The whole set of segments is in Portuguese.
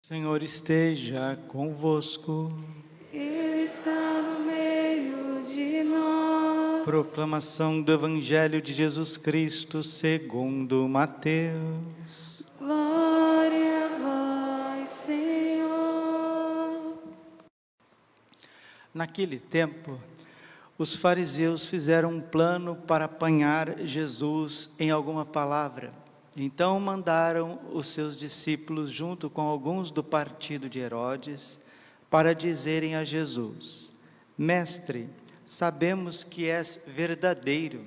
Senhor esteja convosco. Ele está no meio de nós. Proclamação do Evangelho de Jesus Cristo segundo Mateus. Glória a vós, Senhor. Naquele tempo, os fariseus fizeram um plano para apanhar Jesus em alguma palavra. Então mandaram os seus discípulos, junto com alguns do partido de Herodes, para dizerem a Jesus: Mestre, sabemos que és verdadeiro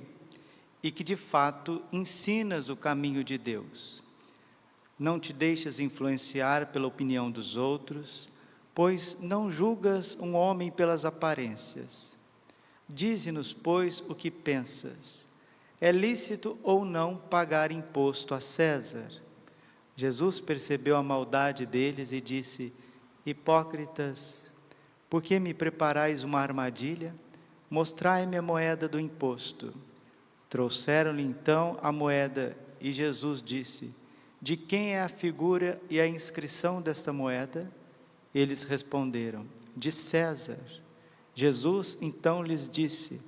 e que de fato ensinas o caminho de Deus. Não te deixas influenciar pela opinião dos outros, pois não julgas um homem pelas aparências. Dize-nos, pois, o que pensas. É lícito ou não pagar imposto a César? Jesus percebeu a maldade deles e disse: Hipócritas, por que me preparais uma armadilha? Mostrai-me a moeda do imposto. Trouxeram-lhe então a moeda e Jesus disse: De quem é a figura e a inscrição desta moeda? Eles responderam: De César. Jesus então lhes disse: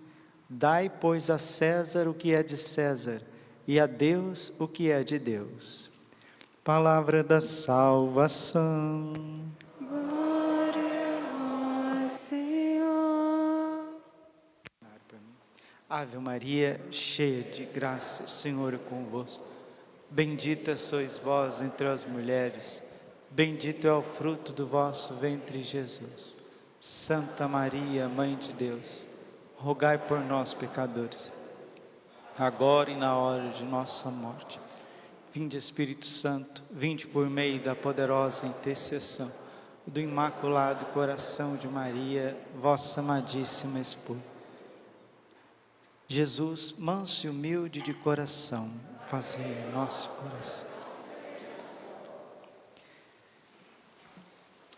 Dai, pois, a César o que é de César, e a Deus o que é de Deus. Palavra da salvação. Glória a vós, Senhor. Ave Maria, cheia de graça, o Senhor é convosco. Bendita sois vós entre as mulheres, bendito é o fruto do vosso ventre, Jesus. Santa Maria, Mãe de Deus, rogai por nós, pecadores, agora e na hora de nossa morte. Vinde, Espírito Santo, vinde por meio da poderosa intercessão do Imaculado Coração de Maria, vossa amadíssima esposa. Jesus, manso e humilde de coração, fazei o nosso coração.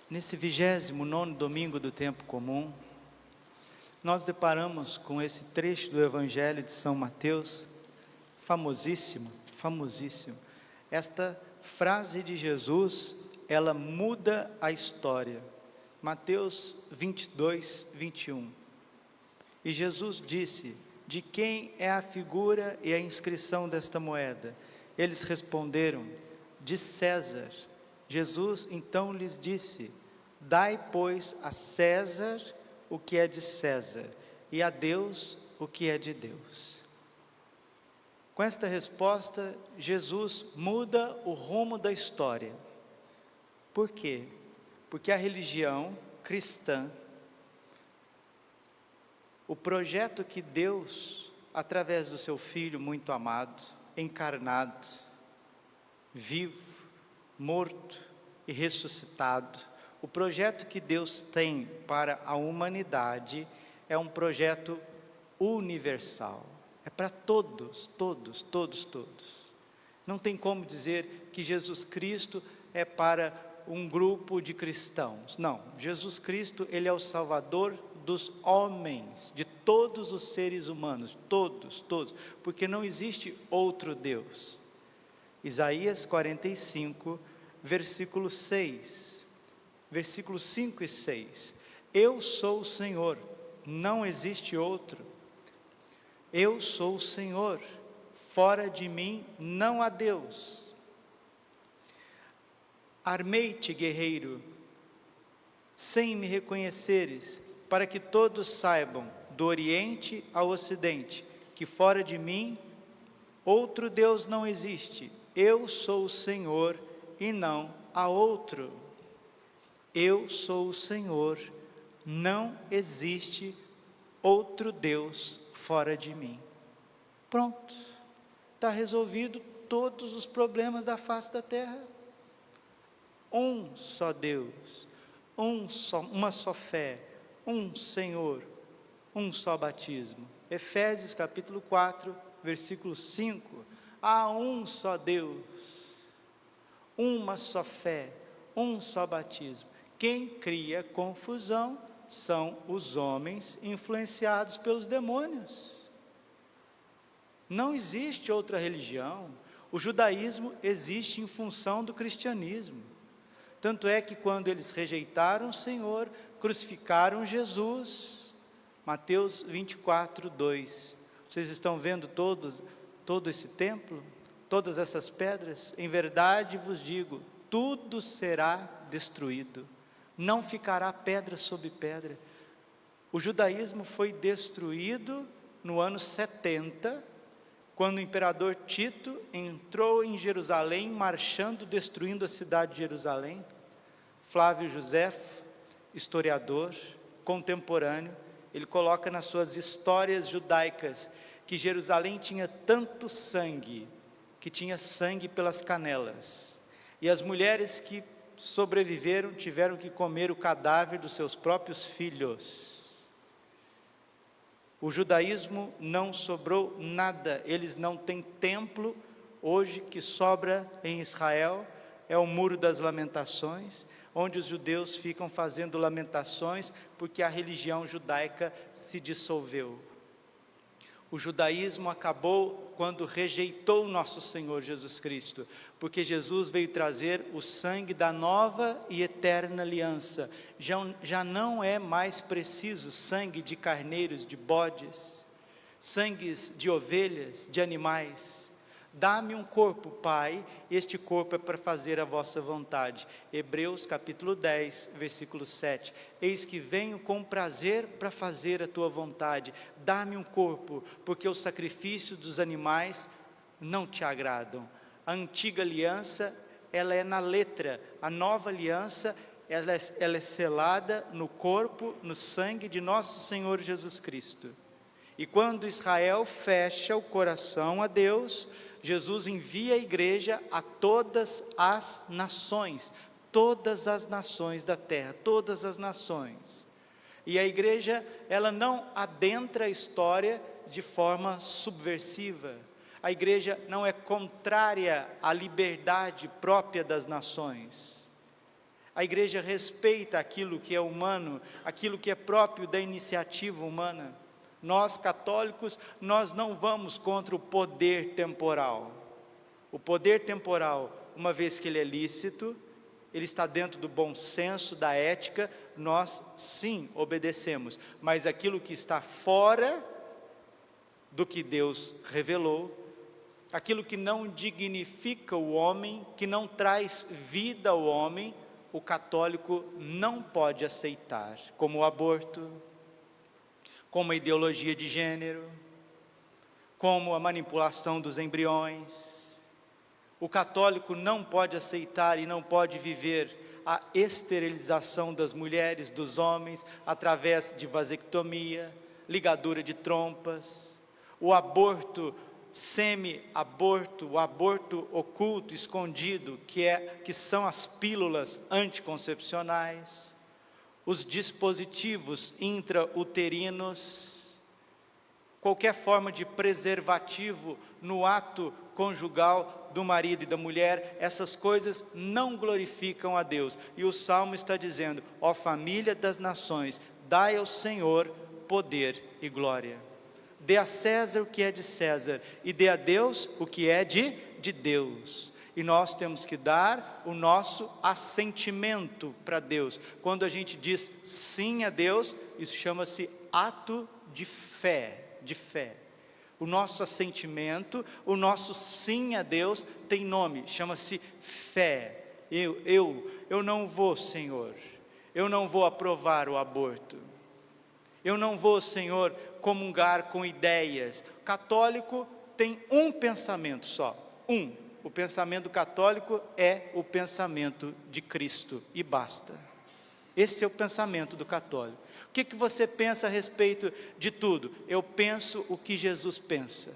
Nesse 29º domingo do tempo comum, nós deparamos com esse trecho do Evangelho de São Mateus, famosíssimo. Esta frase de Jesus, ela muda a história. Mateus 22, 21. E Jesus disse: De quem é a figura e a inscrição desta moeda? Eles responderam: De César. Jesus então lhes disse: Dai, pois, a César o que é de César, e a Deus o que é de Deus. Com esta resposta, Jesus muda o rumo da história. Por quê? Porque a religião cristã, o projeto que Deus, através do seu Filho muito amado, encarnado, vivo, morto e ressuscitado, o projeto que Deus tem para a humanidade é um projeto universal. É para todos. Não tem como dizer que Jesus Cristo é para um grupo de cristãos. Não, Jesus Cristo, ele é o Salvador dos homens, de todos os seres humanos, todos, porque não existe outro Deus. Isaías 45, versículo 6, versículos 5 e 6. Eu sou o Senhor, não existe outro. Eu sou o Senhor, fora de mim não há Deus. Armei-te, guerreiro, sem me reconheceres, para que todos saibam, do Oriente ao Ocidente, que fora de mim outro Deus não existe. Eu sou o Senhor e não há outro. Eu sou o Senhor, não existe outro Deus fora de mim. Pronto, está resolvido todos os problemas da face da terra. Um só Deus, uma só fé, um Senhor, um só batismo. Efésios capítulo 4, versículo 5. Há um só Deus, uma só fé, um só batismo. Quem cria confusão são os homens influenciados pelos demônios. Não existe outra religião. O judaísmo existe em função do cristianismo. Tanto é que quando eles rejeitaram o Senhor, crucificaram Jesus. Mateus 24, 2. Vocês estão vendo todo esse templo? Todas essas pedras? Em verdade vos digo, tudo será destruído. Não ficará pedra sobre pedra. O judaísmo foi destruído no ano 70, quando o imperador Tito entrou em Jerusalém, marchando, destruindo a cidade de Jerusalém. Flávio Joséfo, historiador, contemporâneo, ele coloca nas suas histórias judaicas, que Jerusalém tinha tanto sangue, que tinha sangue pelas canelas, e as mulheres que sobreviveram tiveram que comer o cadáver dos seus próprios filhos. O judaísmo não sobrou nada, eles não têm templo. Hoje que sobra em Israel é o Muro das Lamentações, onde os judeus ficam fazendo lamentações, porque a religião judaica se dissolveu. O judaísmo acabou quando rejeitou nosso Senhor Jesus Cristo, porque Jesus veio trazer o sangue da nova e eterna aliança. Já não é mais preciso sangue de carneiros, de bodes, sangues de ovelhas, de animais. Dá-me um corpo, Pai, este corpo é para fazer a vossa vontade. Hebreus capítulo 10, versículo 7. Eis que venho com prazer para fazer a tua vontade. Dá-me um corpo, porque o sacrifício dos animais não te agradam. A antiga aliança, ela é na letra. A nova aliança, ela é selada no corpo, no sangue de nosso Senhor Jesus Cristo. E quando Israel fecha o coração a Deus, Jesus envia a igreja a todas as nações da terra, todas as nações. E a igreja, ela não adentra a história de forma subversiva. A igreja não é contrária à liberdade própria das nações. A igreja respeita aquilo que é humano, aquilo que é próprio da iniciativa humana. Nós católicos, nós não vamos contra o poder temporal. O poder temporal, uma vez que ele é lícito, ele está dentro do bom senso, da ética, nós sim obedecemos. Mas aquilo que está fora do que Deus revelou, aquilo que não dignifica o homem, que não traz vida ao homem, o católico não pode aceitar, como o aborto, como a ideologia de gênero, como a manipulação dos embriões. O católico não pode aceitar e não pode viver a esterilização das mulheres, dos homens, através de vasectomia, ligadura de trompas, o aborto semi-aborto, o aborto oculto, escondido, que são as pílulas anticoncepcionais, os dispositivos intrauterinos, qualquer forma de preservativo no ato conjugal do marido e da mulher, essas coisas não glorificam a Deus. E o Salmo está dizendo: ó família das nações, dai ao Senhor poder e glória. Dê a César o que é de César, e dê a Deus o que é de Deus. E nós temos que dar o nosso assentimento para Deus. Quando a gente diz sim a Deus, isso chama-se ato de fé, O nosso assentimento, o nosso sim a Deus tem nome, chama-se fé. Eu não vou, Senhor, eu não vou aprovar o aborto. Eu não vou, Senhor, comungar com ideias. O católico tem um pensamento só, O pensamento católico é o pensamento de Cristo e basta. Esse é o pensamento do católico. O que você pensa a respeito de tudo? Eu penso o que Jesus pensa.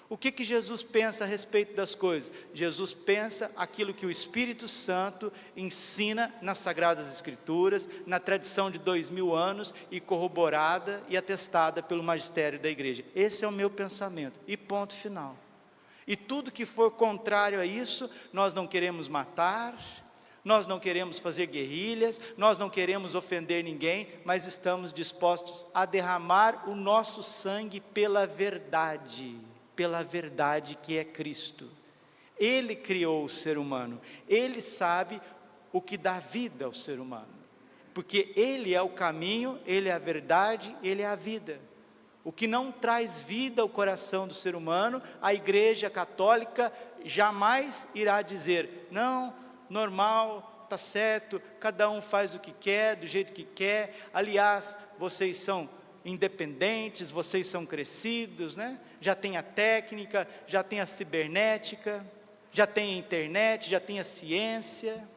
O que Jesus pensa a respeito das coisas? Jesus pensa aquilo que o Espírito Santo ensina nas Sagradas Escrituras, na tradição de 2000 anos e corroborada e atestada pelo magistério da igreja. Esse é o meu pensamento e ponto final. E tudo que for contrário a isso, nós não queremos matar, nós não queremos fazer guerrilhas, nós não queremos ofender ninguém, mas estamos dispostos a derramar o nosso sangue pela verdade que é Cristo. Ele criou o ser humano, Ele sabe o que dá vida ao ser humano, porque Ele é o caminho, Ele é a verdade, Ele é a vida. O que não traz vida ao coração do ser humano, a Igreja Católica jamais irá dizer, não, normal, está certo, cada um faz o que quer, do jeito que quer, aliás, vocês são independentes, vocês são crescidos, né? Já tem a técnica, já tem a cibernética, já tem a internet, já tem a ciência,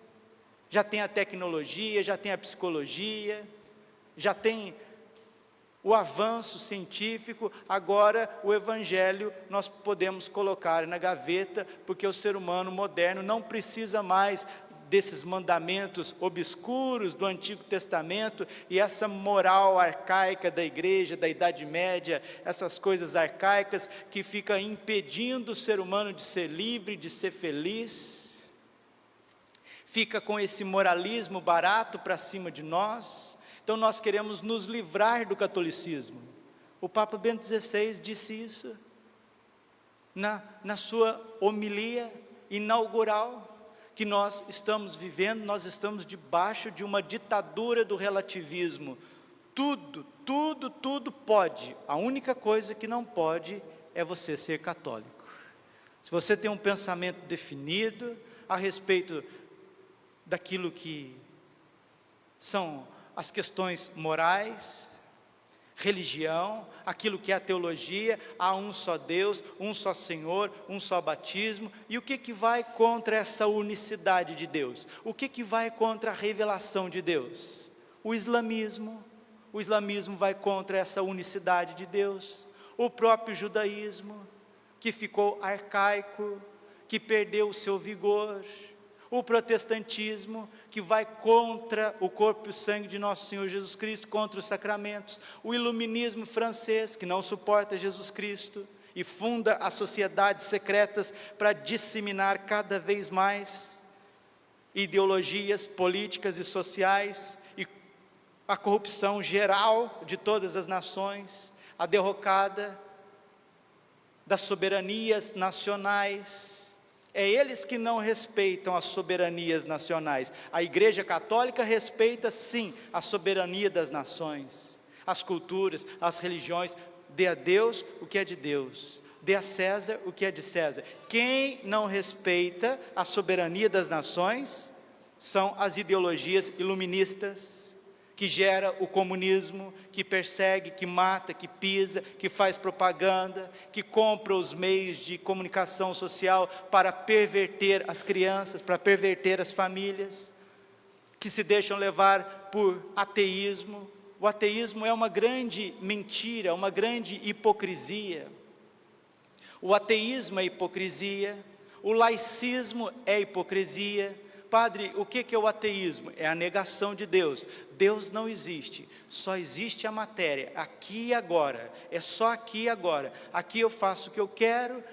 já tem a tecnologia, já tem a psicologia, já tem o avanço científico. Agora o Evangelho nós podemos colocar na gaveta, porque o ser humano moderno não precisa mais desses mandamentos obscuros do Antigo Testamento e essa moral arcaica da igreja, da Idade Média, essas coisas arcaicas que ficam impedindo o ser humano de ser livre, de ser feliz, fica com esse moralismo barato para cima de nós. Então nós queremos nos livrar do catolicismo. O Papa Bento XVI disse isso na sua homilia inaugural, que nós estamos vivendo, nós estamos debaixo de uma ditadura do relativismo. Tudo pode. A única coisa que não pode é você ser católico. Se você tem um pensamento definido a respeito daquilo que são as questões morais, religião, aquilo que é a teologia, há um só Deus, um só Senhor, um só batismo. E o que vai contra essa unicidade de Deus? O que vai contra a revelação de Deus? O islamismo vai contra essa unicidade de Deus. O próprio judaísmo, que ficou arcaico, que perdeu o seu vigor. O protestantismo, que vai contra o corpo e o sangue de nosso Senhor Jesus Cristo, contra os sacramentos. O iluminismo francês, que não suporta Jesus Cristo e funda as sociedades secretas para disseminar cada vez mais ideologias políticas e sociais, e a corrupção geral de todas as nações, a derrocada das soberanias nacionais. É eles que não respeitam as soberanias nacionais. A Igreja Católica respeita sim a soberania das nações, as culturas, as religiões. Dê a Deus o que é de Deus, dê a César o que é de César. Quem não respeita a soberania das nações são as ideologias iluministas, que gera o comunismo, que persegue, que mata, que pisa, que faz propaganda, que compra os meios de comunicação social para perverter as crianças, para perverter as famílias, que se deixam levar por ateísmo. O ateísmo é uma grande mentira, uma grande hipocrisia. O ateísmo é hipocrisia, o laicismo é hipocrisia. Padre, o que é o ateísmo? É a negação de Deus. Deus não existe, só existe a matéria, aqui e agora, é só aqui e agora. Aqui eu faço o que eu quero,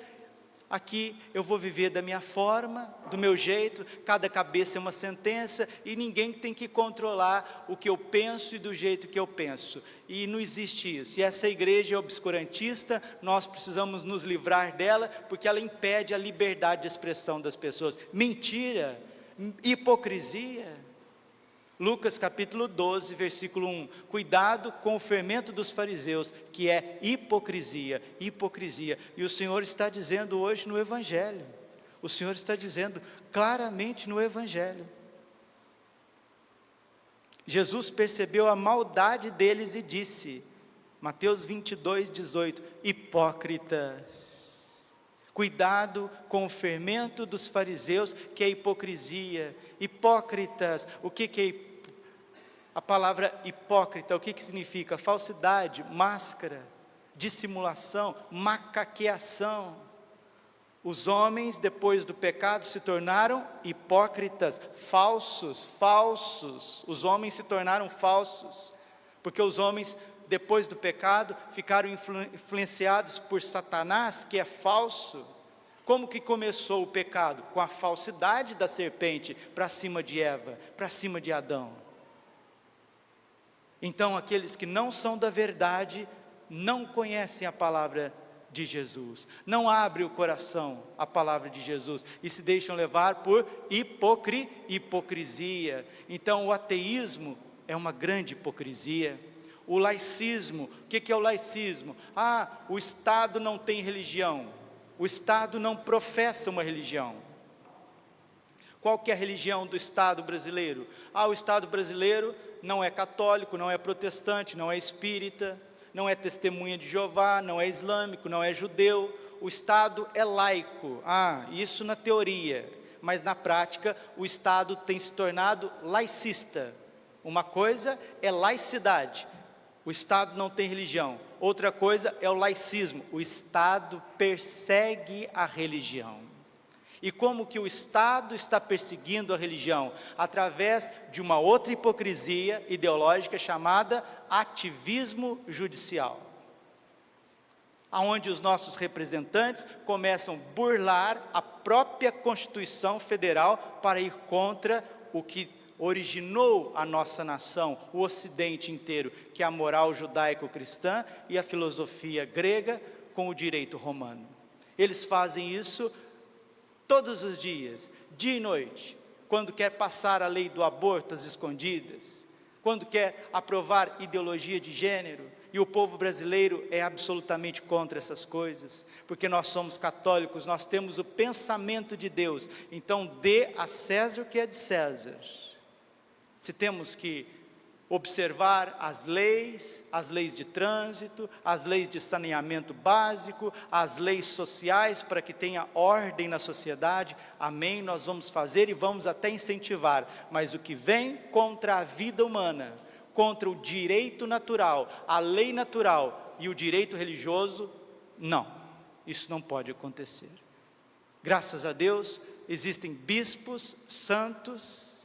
aqui eu vou viver da minha forma, do meu jeito, cada cabeça é uma sentença, e ninguém tem que controlar o que eu penso e do jeito que eu penso. E não existe isso. E essa igreja é obscurantista, nós precisamos nos livrar dela, porque ela impede a liberdade de expressão das pessoas. Mentira! Hipocrisia. Lucas capítulo 12, versículo 1, cuidado com o fermento dos fariseus, que é hipocrisia, hipocrisia. E o Senhor está dizendo hoje no Evangelho, o Senhor está dizendo claramente no Evangelho. Jesus percebeu a maldade deles e disse, Mateus 22, 18, hipócritas. Cuidado com o fermento dos fariseus, que é hipocrisia. Hipócritas, o que é a palavra hipócrita? O que significa? Falsidade, máscara, dissimulação, macaqueação. Os homens, depois do pecado, se tornaram hipócritas, falsos. Os homens se tornaram falsos, porque os homens, depois do pecado, ficaram influenciados por Satanás, que é falso. Como que começou o pecado? Com a falsidade da serpente para cima de Eva, para cima de Adão. Então aqueles que não são da verdade, não conhecem a palavra de Jesus, não abre o coração à palavra de Jesus e se deixam levar por hipocrisia. Então o ateísmo é uma grande hipocrisia. O laicismo, o que é o laicismo? O Estado não tem religião, o Estado não professa uma religião. Qual que é a religião do Estado brasileiro? O Estado brasileiro não é católico, não é protestante, não é espírita, não é testemunha de Jeová, não é islâmico, não é judeu. O Estado é laico. Isso na teoria, mas na prática o Estado tem se tornado laicista. Uma coisa é laicidade, o Estado não tem religião. Outra coisa é o laicismo, o Estado persegue a religião. E como que o Estado está perseguindo a religião? Através de uma outra hipocrisia ideológica chamada ativismo judicial, aonde os nossos representantes começam a burlar a própria Constituição Federal para ir contra o que originou a nossa nação, o Ocidente inteiro, que é a moral judaico-cristã e a filosofia grega com o direito romano. Eles fazem isso todos os dias, dia e noite, quando quer passar a lei do aborto às escondidas, quando quer aprovar ideologia de gênero, e o povo brasileiro é absolutamente contra essas coisas, porque nós somos católicos, nós temos o pensamento de Deus. Então dê a César o que é de César. Se temos que observar as leis de trânsito, as leis de saneamento básico, as leis sociais para que tenha ordem na sociedade, amém, nós vamos fazer e vamos até incentivar, mas o que vem contra a vida humana, contra o direito natural, a lei natural e o direito religioso, não, isso não pode acontecer. Graças a Deus, existem bispos santos,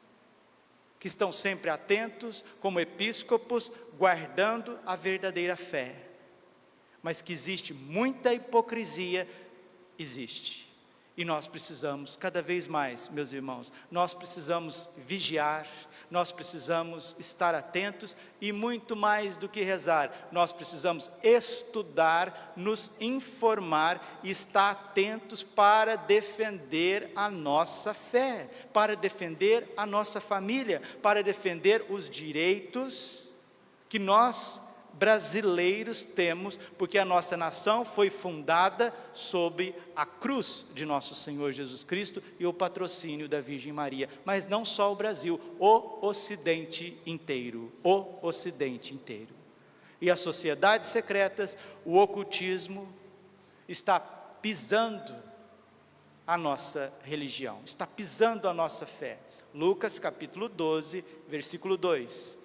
que estão sempre atentos, como episcopos, guardando a verdadeira fé. Mas que existe muita hipocrisia, existe. E nós precisamos, cada vez mais, meus irmãos, nós precisamos vigiar, nós precisamos estar atentos e muito mais do que rezar, nós precisamos estudar, nos informar e estar atentos para defender a nossa fé, para defender a nossa família, para defender os direitos que nós brasileiros temos, porque a nossa nação foi fundada sob a cruz de nosso Senhor Jesus Cristo e o patrocínio da Virgem Maria, mas não só o Brasil, o Ocidente inteiro, e as sociedades secretas, o ocultismo, está pisando a nossa religião, está pisando a nossa fé. Lucas capítulo 12, versículo 2,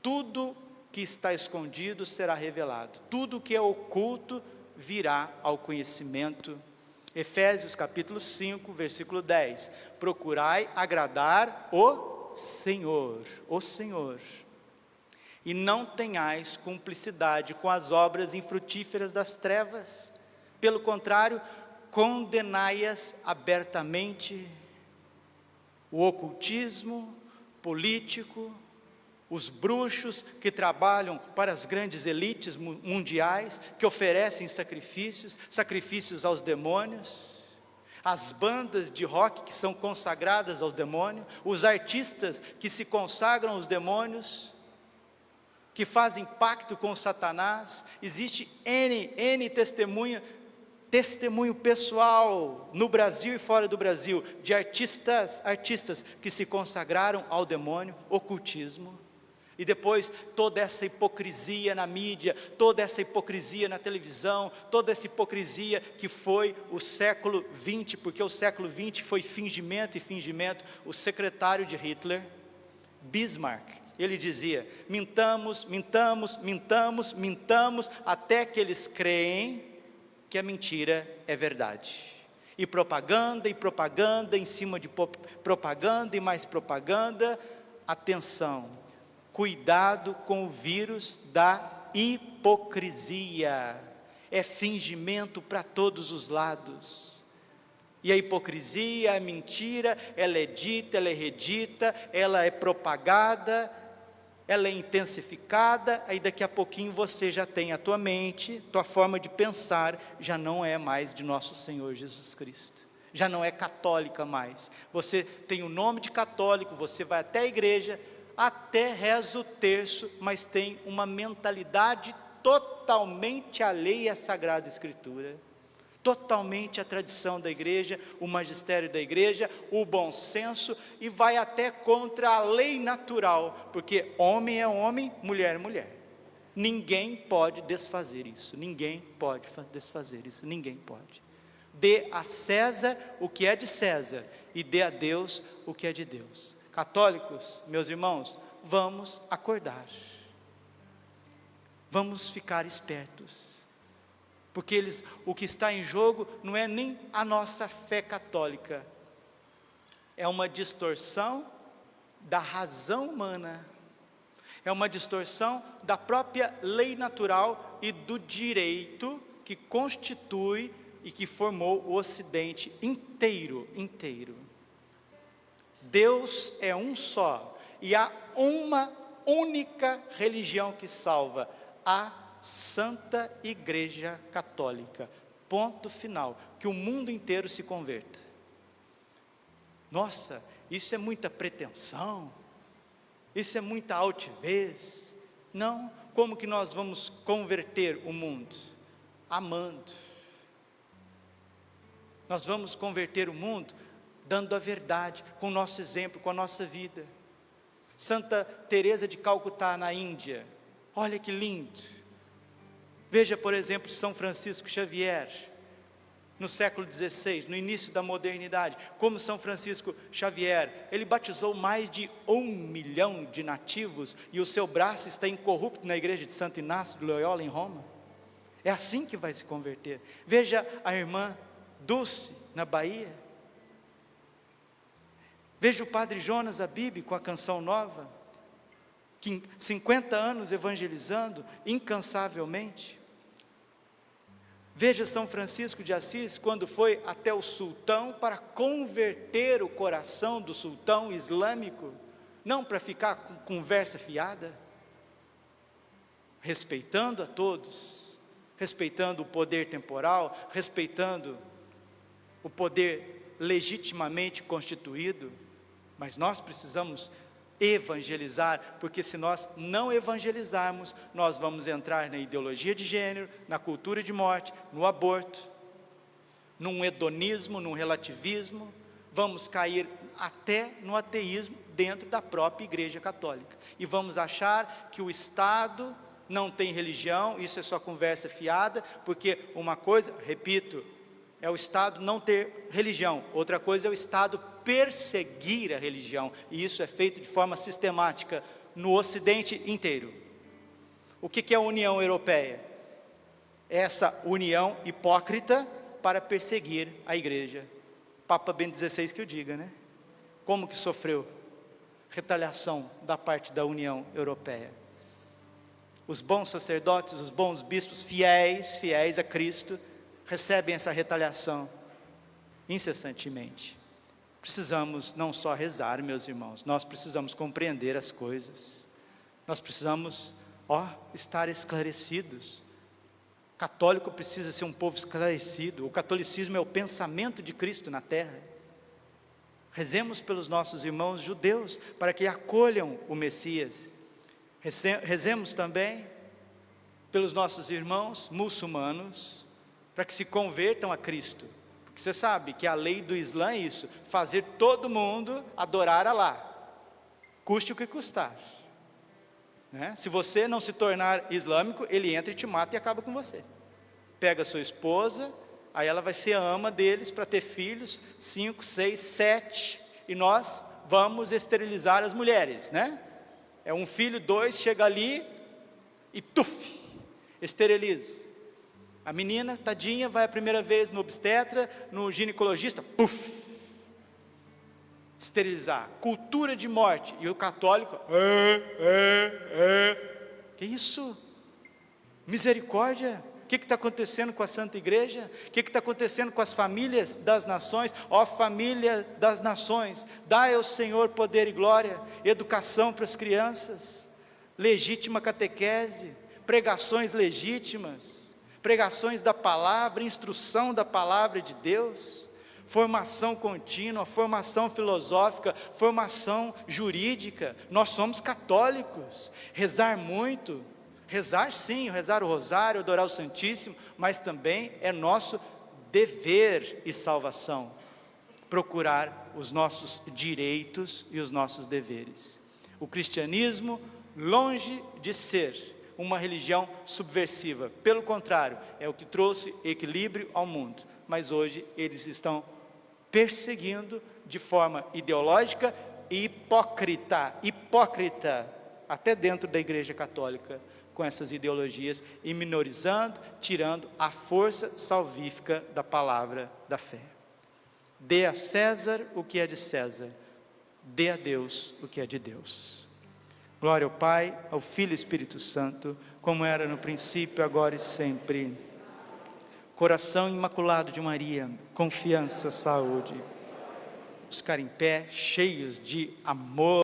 tudo que está escondido será revelado, tudo que é oculto virá ao conhecimento. Efésios capítulo 5, versículo 10, procurai agradar o Senhor, e não tenhais cumplicidade com as obras infrutíferas das trevas, pelo contrário, condenai-as abertamente. O ocultismo político, os bruxos que trabalham para as grandes elites mundiais, que oferecem sacrifícios aos demônios, as bandas de rock que são consagradas ao demônio, os artistas que se consagram aos demônios, que fazem pacto com Satanás. Existe N testemunho pessoal no Brasil e fora do Brasil, de artistas que se consagraram ao demônio, ocultismo. E depois toda essa hipocrisia na mídia, toda essa hipocrisia na televisão, toda essa hipocrisia que foi o século XX, porque o século XX foi fingimento. O secretário de Hitler, Bismarck, ele dizia, mintamos, até que eles creem que a mentira é verdade. E propaganda, em cima de propaganda e mais propaganda. Atenção, cuidado com o vírus da hipocrisia, é fingimento para todos os lados, e a hipocrisia, a mentira, ela é dita, ela é redita, ela é propagada, ela é intensificada, aí daqui a pouquinho você já tem a tua mente, tua forma de pensar, já não é mais de nosso Senhor Jesus Cristo, já não é católica mais, você tem o nome de católico, você vai até a igreja, até reza o terço, mas tem uma mentalidade totalmente alheia à Sagrada Escritura, totalmente à tradição da igreja, o magistério da igreja, o bom senso, e vai até contra a lei natural, porque homem é homem, mulher é mulher, ninguém pode desfazer isso, ninguém pode desfazer isso, ninguém pode. Dê a César o que é de César, e dê a Deus o que é de Deus. Católicos, meus irmãos, vamos acordar, vamos ficar espertos, porque o que está em jogo não é nem a nossa fé católica, é uma distorção da razão humana, é uma distorção da própria lei natural e do direito que constitui e que formou o Ocidente inteiro. Deus é um só, e há uma única religião que salva, a Santa Igreja Católica, ponto final, que o mundo inteiro se converta. Nossa, isso é muita pretensão, isso é muita altivez. Não, como que nós vamos converter o mundo? Amando. Nós vamos converter o mundo dando a verdade, com o nosso exemplo, com a nossa vida. Santa Teresa de Calcutá, na Índia, olha que lindo. Veja, por exemplo, São Francisco Xavier, no século XVI, no início da modernidade, como São Francisco Xavier, ele batizou mais de 1 milhão de nativos, e o seu braço está incorrupto na igreja de Santo Inácio de Loyola, em Roma. É assim que vai se converter. Veja a irmã Dulce, na Bahia. Veja o padre Jonas Abib, com a Canção Nova, que 50 anos evangelizando, incansavelmente. Veja São Francisco de Assis, quando foi até o sultão, para converter o coração do sultão islâmico, não para ficar com conversa fiada, respeitando a todos, respeitando o poder temporal, respeitando o poder legitimamente constituído, mas nós precisamos evangelizar, porque se nós não evangelizarmos, nós vamos entrar na ideologia de gênero, na cultura de morte, no aborto, num hedonismo, num relativismo, vamos cair até no ateísmo dentro da própria Igreja Católica, e vamos achar que o Estado não tem religião, isso é só conversa fiada, porque uma coisa, repito, é o Estado não ter religião, outra coisa é o Estado perseguir a religião, e isso é feito de forma sistemática no Ocidente inteiro. O que é a União Europeia? Essa união hipócrita para perseguir a igreja. Papa Bento XVI que o diga, né? Como que sofreu retaliação da parte da União Europeia? Os bons sacerdotes, os bons bispos, fiéis a Cristo, recebem essa retaliação incessantemente. Precisamos não só rezar, meus irmãos, nós precisamos compreender as coisas, nós precisamos, estar esclarecidos. O católico precisa ser um povo esclarecido, o catolicismo é o pensamento de Cristo na terra. Rezemos pelos nossos irmãos judeus, para que acolham o Messias. Rezemos também pelos nossos irmãos muçulmanos, para que se convertam a Cristo. Porque você sabe que a lei do Islã é isso, fazer todo mundo adorar Alá, custe o que custar, né? Se você não se tornar islâmico, ele entra e te mata e acaba com você. Pega a sua esposa, aí ela vai ser a ama deles para ter filhos, 5, 6, 7, e nós vamos esterilizar as mulheres, né? É um filho, 2, chega ali e esteriliza. A menina, tadinha, vai a primeira vez no obstetra, no ginecologista, esterilizar, cultura de morte, e o católico, que isso? Misericórdia, o que está acontecendo com a Santa Igreja? O que está acontecendo com as famílias das nações? Ó família das nações, dai ao Senhor poder e glória, educação para as crianças, legítima catequese, pregações legítimas, pregações da palavra, instrução da palavra de Deus, formação contínua, formação filosófica, formação jurídica. Nós somos católicos. Rezar muito, rezar sim, rezar o rosário, adorar o Santíssimo, mas também é nosso dever e salvação procurar os nossos direitos e os nossos deveres. O cristianismo, longe de ser uma religião subversiva, pelo contrário, é o que trouxe equilíbrio ao mundo, mas hoje eles estão perseguindo de forma ideológica e hipócrita, até dentro da Igreja Católica, com essas ideologias, e minorizando, tirando a força salvífica da palavra da fé. Dê a César o que é de César, dê a Deus o que é de Deus. Glória ao Pai, ao Filho e Espírito Santo, como era no princípio, agora e sempre. Coração imaculado de Maria, confiança, saúde. Vamos ficar em pé, cheios de amor.